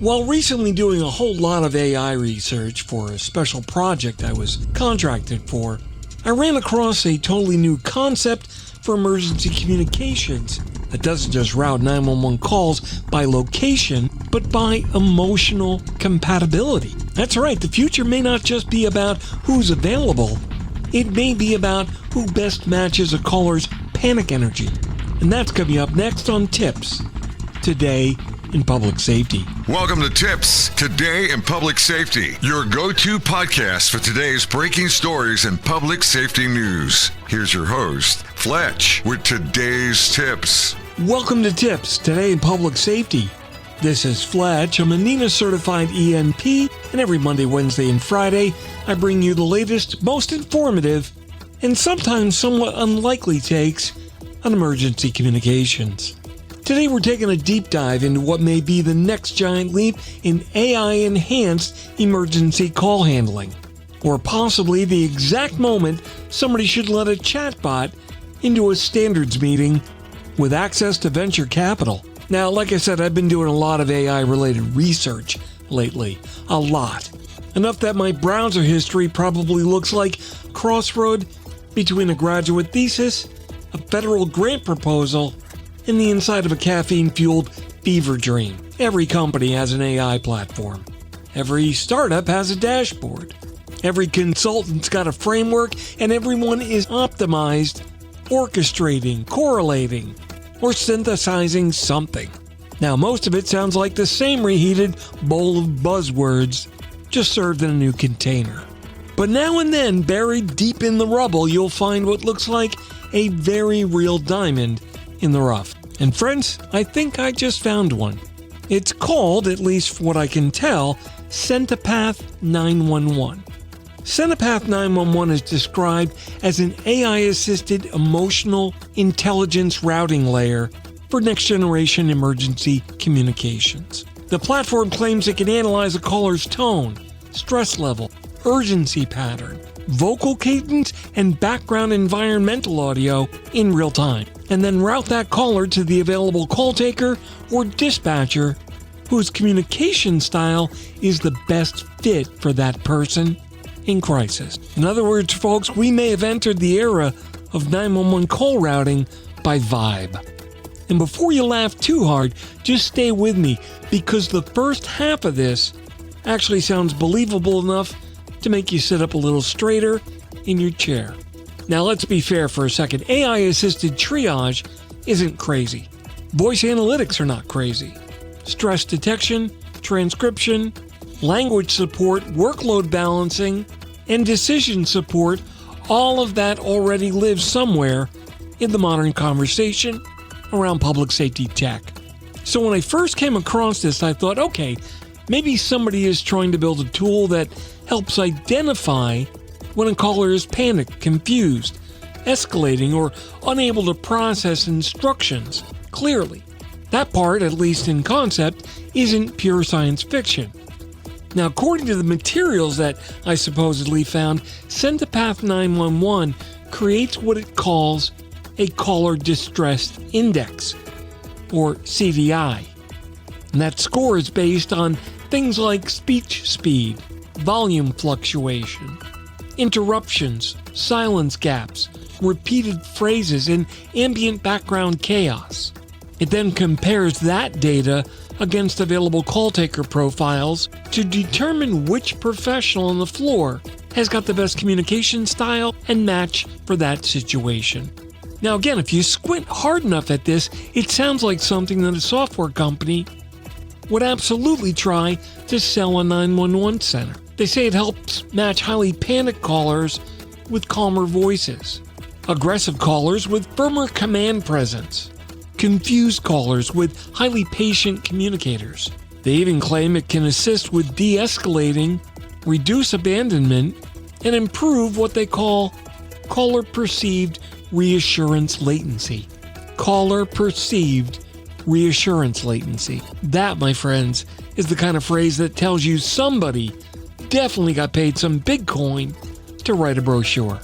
While recently doing a whole lot of AI research for a special project I was contracted for, I ran across a totally new concept for emergency communications that doesn't just route 911 calls by location, but by emotional compatibility. That's right, the future may not just be about who's available, it may be about who best matches a caller's panic energy. And that's coming up next on TiPS, Today in Public Safety. Welcome to TiPS, Today in Public Safety, your go-to podcast for today's breaking stories and public safety news. Here's your host, Fletch, with today's tips. Welcome to TiPS, Today in Public Safety. This is Fletch. I'm a NENA-certified ENP, and every Monday, Wednesday, and Friday, I bring you the latest, most informative, and sometimes somewhat unlikely takes on emergency communications. Today we're taking a deep dive into what may be the next giant leap in AI-enhanced emergency call handling, or possibly the exact moment somebody should let a chatbot into a standards meeting with access to venture capital. Now, like I said, I've been doing a lot of AI-related research lately. A lot. Enough that my browser history probably looks like a crossroad between a graduate thesis, a federal grant proposal, and the inside of a caffeine-fueled fever dream. Every company has an AI platform. Every startup has a dashboard. Every consultant's got a framework, and everyone is optimized, orchestrating, correlating, or synthesizing something. Now, most of it sounds like the same reheated bowl of buzzwords, just served in a new container. But now and then, buried deep in the rubble, you'll find what looks like a very real diamond in the rough. And friends, I think I just found one. It's called, at least from what I can tell, Centipath 911. Centipath 911 is described as an AI-assisted emotional intelligence routing layer for next-generation emergency communications. The platform claims it can analyze a caller's tone, stress level, urgency pattern, vocal cadence, and background environmental audio in real time, and then route that caller to the available call taker or dispatcher whose communication style is the best fit for that person in crisis. In other words, folks, we may have entered the era of 911 call routing by vibe. And before you laugh too hard, just stay with me, because the first half of this actually sounds believable enough to make you sit up a little straighter in your chair. Now, let's be fair for a second. AI-assisted triage isn't crazy. Voice analytics are not crazy. Stress detection, transcription, language support, workload balancing, and decision support, all of that already lives somewhere in the modern conversation around public safety tech. So when I first came across this, I thought, okay, maybe somebody is trying to build a tool that helps identify when a caller is panicked, confused, escalating, or unable to process instructions clearly. That part, at least in concept, isn't pure science fiction. Now, according to the materials that I supposedly found, Centipath 911 creates what it calls a Caller Distress Index, or CDI. And that score is based on things like speech speed, volume fluctuation, interruptions, silence gaps, repeated phrases, and ambient background chaos. It then compares that data against available call taker profiles to determine which professional on the floor has got the best communication style and match for that situation. Now again, if you squint hard enough at this, it sounds like something that a software company would absolutely try to sell a 911 center. They say it helps match highly panicked callers with calmer voices, aggressive callers with firmer command presence, confused callers with highly patient communicators. They even claim it can assist with de-escalating, reduce abandonment, and improve what they call caller perceived reassurance latency. Caller perceived reassurance latency. That, my friends, is the kind of phrase that tells you somebody definitely got paid some big coin to write a brochure.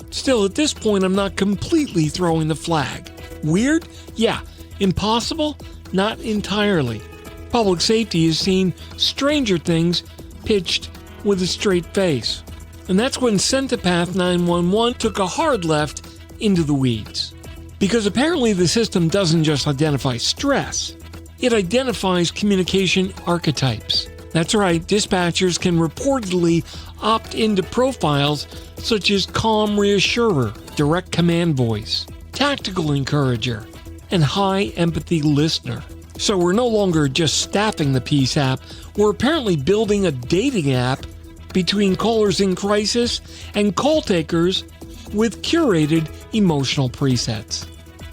Still, at this point, I'm not completely throwing the flag. Weird? Yeah. Impossible? Not entirely. Public safety has seen Stranger Things pitched with a straight face. And that's when Centipath 911 took a hard left into the weeds. Because apparently the system doesn't just identify stress, it identifies communication archetypes. That's right, dispatchers can reportedly opt into profiles such as calm reassurer, direct command voice, tactical encourager, and high empathy listener. So we're no longer just staffing the Peace app, we're apparently building a dating app between callers in crisis and call takers with curated emotional presets.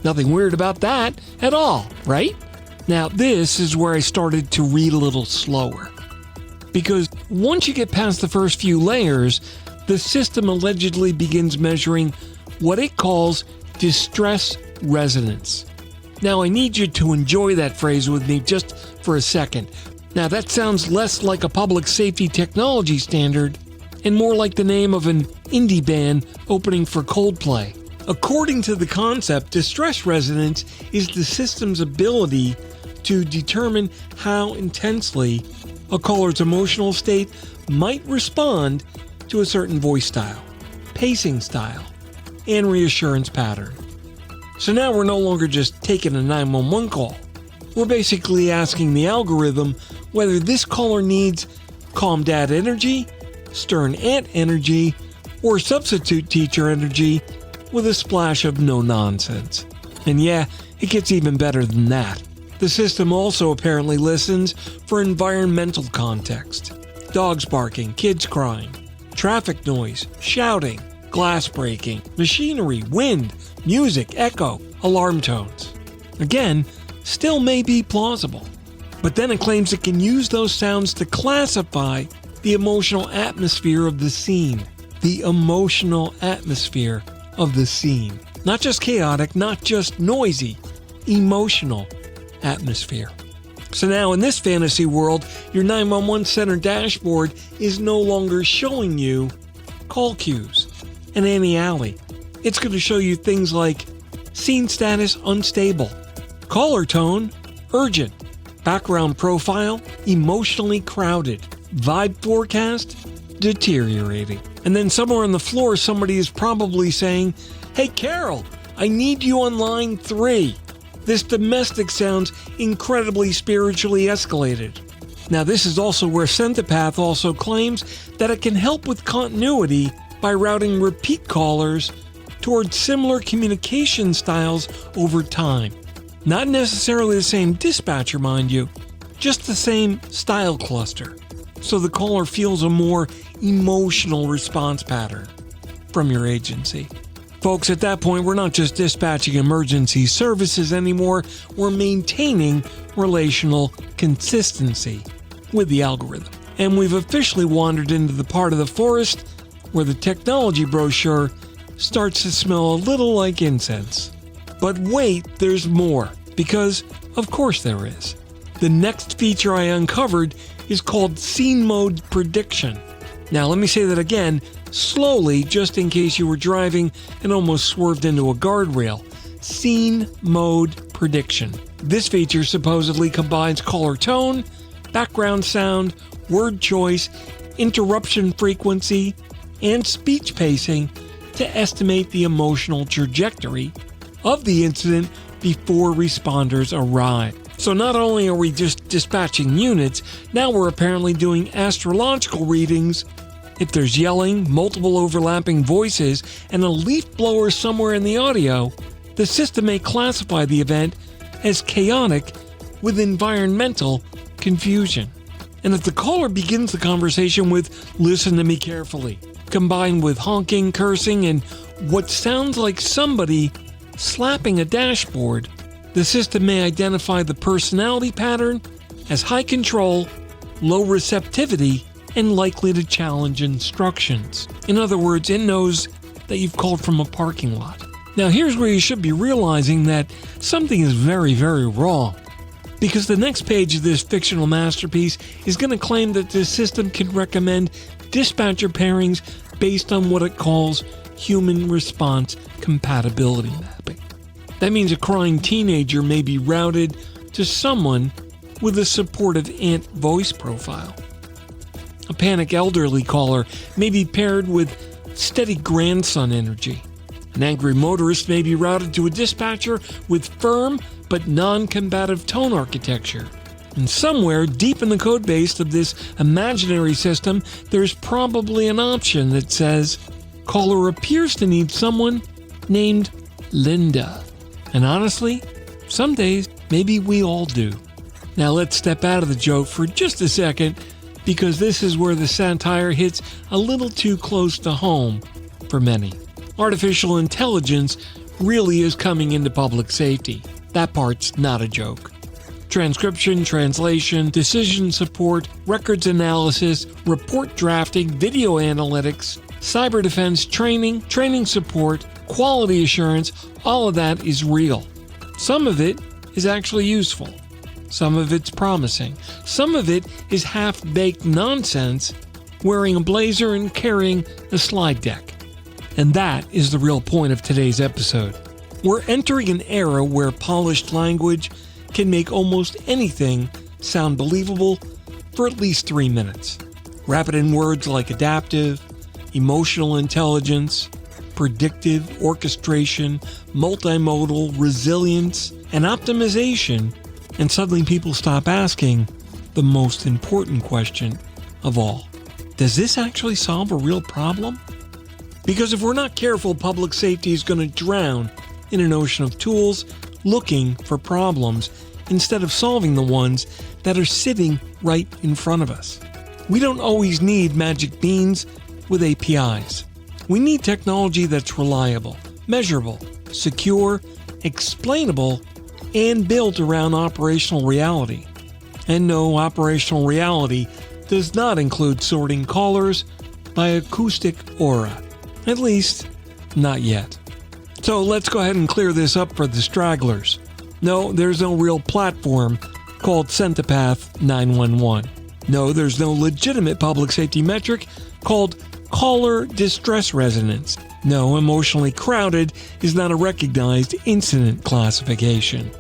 Nothing weird about that at all, right? Now this is where I started to read a little slower. Because once you get past the first few layers, the system allegedly begins measuring what it calls distress resonance. Now I need you to enjoy that phrase with me just for a second. Now that sounds less like a public safety technology standard and more like the name of an indie band opening for Coldplay. According to the concept, distress resonance is the system's ability to determine how intensely a caller's emotional state might respond to a certain voice style, pacing style, and reassurance pattern. So now we're no longer just taking a 911 call. We're basically asking the algorithm whether this caller needs calm dad energy, stern aunt energy, or substitute teacher energy with a splash of no nonsense. And yeah, it gets even better than that. The system also apparently listens for environmental context. Dogs barking, kids crying, traffic noise, shouting, glass breaking, machinery, wind, music, echo, alarm tones. Again, still may be plausible. But then it claims it can use those sounds to classify the emotional atmosphere of the scene. The emotional atmosphere of the scene. Not just chaotic, not just noisy, emotional atmosphere. So now in this fantasy world, your 911 center dashboard is no longer showing you call queues and Annie Alley. It's going to show you things like scene status unstable, caller tone urgent, background profile emotionally crowded, vibe forecast deteriorating. And then somewhere on the floor, somebody is probably saying, "Hey Carol, I need you on line 3. This domestic sounds incredibly spiritually escalated." Now this is also where Centipath also claims that it can help with continuity by routing repeat callers towards similar communication styles over time. Not necessarily the same dispatcher, mind you, just the same style cluster. So the caller feels a more emotional response pattern from your agency. Folks, at that point, we're not just dispatching emergency services anymore, we're maintaining relational consistency with the algorithm. And we've officially wandered into the part of the forest where the technology brochure starts to smell a little like incense. But wait, there's more, because of course there is. The next feature I uncovered is called scene mode prediction. Now let me say that again, slowly, just in case you were driving and almost swerved into a guardrail. Scene mode prediction. This feature supposedly combines caller tone, background sound, word choice, interruption frequency, and speech pacing to estimate the emotional trajectory of the incident before responders arrive. So not only are we just dispatching units, now we're apparently doing astrological readings. If there's yelling, multiple overlapping voices, and a leaf blower somewhere in the audio, the system may classify the event as chaotic with environmental confusion. And if the caller begins the conversation with "listen to me carefully," combined with honking, cursing, and what sounds like somebody slapping a dashboard, the system may identify the personality pattern as high control, low receptivity, and likely to challenge instructions. In other words, it knows that you've called from a parking lot. Now here's where you should be realizing that something is very, very wrong. Because the next page of this fictional masterpiece is going to claim that this system can recommend dispatcher pairings based on what it calls human response compatibility mapping. That means a crying teenager may be routed to someone with a supportive aunt voice profile. A panic elderly caller may be paired with steady grandson energy. An angry motorist may be routed to a dispatcher with firm but non-combative tone architecture. And somewhere deep in the code base of this imaginary system, there's probably an option that says, caller appears to need someone named Linda. And honestly, some days, maybe we all do. Now let's step out of the joke for just a second, because this is where the satire hits a little too close to home for many. Artificial intelligence really is coming into public safety. That part's not a joke. Transcription, translation, decision support, records analysis, report drafting, video analytics, cyber defense training, training support, quality assurance, all of that is real. Some of it is actually useful. Some of it's promising. Some of it is half-baked nonsense, wearing a blazer and carrying a slide deck. And that is the real point of today's episode. We're entering an era where polished language can make almost anything sound believable for at least 3 minutes. Wrap it in words like adaptive, emotional intelligence, predictive, orchestration, multimodal, resilience, and optimization, and suddenly people stop asking the most important question of all. Does this actually solve a real problem? Because if we're not careful, public safety is going to drown in an ocean of tools looking for problems instead of solving the ones that are sitting right in front of us. We don't always need magic beans with APIs. We need technology that's reliable, measurable, secure, explainable, and built around operational reality. And no, operational reality does not include sorting callers by acoustic aura. At least, not yet. So let's go ahead and clear this up for the stragglers. No, there's no real platform called Centipath 911. No, there's no legitimate public safety metric called caller distress resonance. No, emotionally crowded is not a recognized incident classification.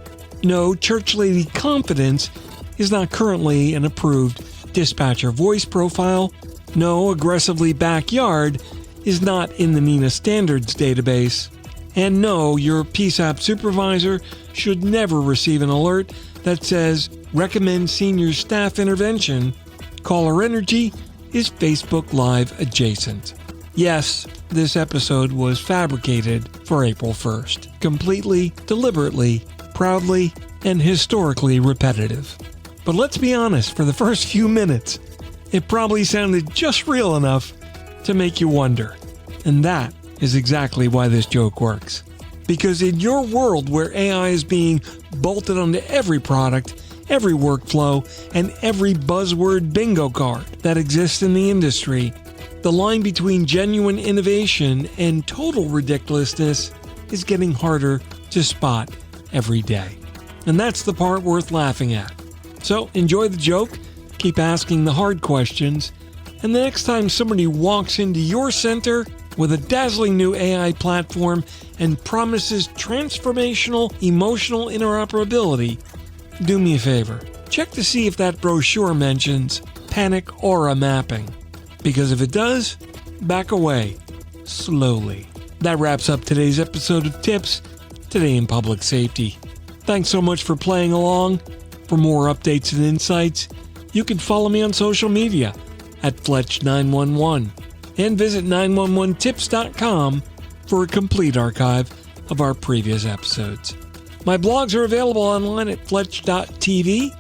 No, church lady confidence is not currently an approved dispatcher voice profile. No, aggressively backyard is not in the NINA standards database. And no, your PSAP supervisor should never receive an alert that says, recommend senior staff intervention. Caller energy is Facebook Live adjacent. Yes, this episode was fabricated for April 1st. Completely, deliberately, proudly, and historically repetitive. But let's be honest, for the first few minutes, it probably sounded just real enough to make you wonder. And that is exactly why this joke works. Because in your world where AI is being bolted onto every product, every workflow, and every buzzword bingo card that exists in the industry, the line between genuine innovation and total ridiculousness is getting harder to spot every day. And that's the part worth laughing at. So enjoy the joke, keep asking the hard questions, and the next time somebody walks into your center with a dazzling new AI platform and promises transformational emotional interoperability, do me a favor. Check to see if that brochure mentions panic aura mapping. Because if it does, back away. Slowly. That wraps up today's episode of TiPS, Today in Public Safety. Thanks so much for playing along. For more updates and insights, you can follow me on social media at Fletch911 and visit 911tips.com for a complete archive of our previous episodes. My blogs are available online at Fletch.tv,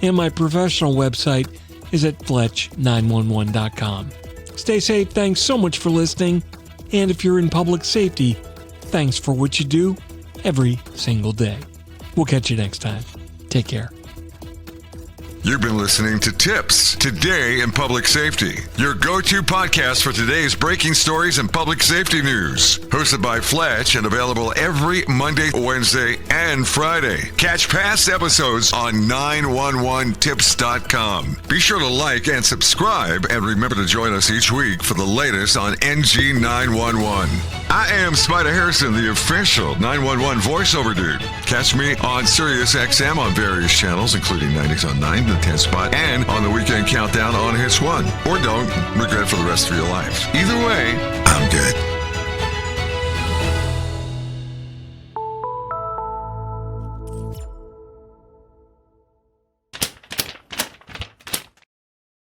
and my professional website is at Fletch911.com. Stay safe, thanks so much for listening, and if you're in public safety, thanks for what you do every single day. We'll catch you next time. Take care. You've been listening to TiPS, Today in Public Safety, your go-to podcast for today's breaking stories and public safety news. Hosted by Fletch and available every Monday, Wednesday, and Friday. Catch past episodes on 911tips.com. Be sure to like and subscribe, and remember to join us each week for the latest on NG911. I am Spider Harrison, the official 911 voiceover dude. Catch me on Sirius XM on various channels, including 90s on 9, the 10 spot, and on the Weekend Countdown on Hits 1. Or don't regret it for the rest of your life. Either way, I'm good.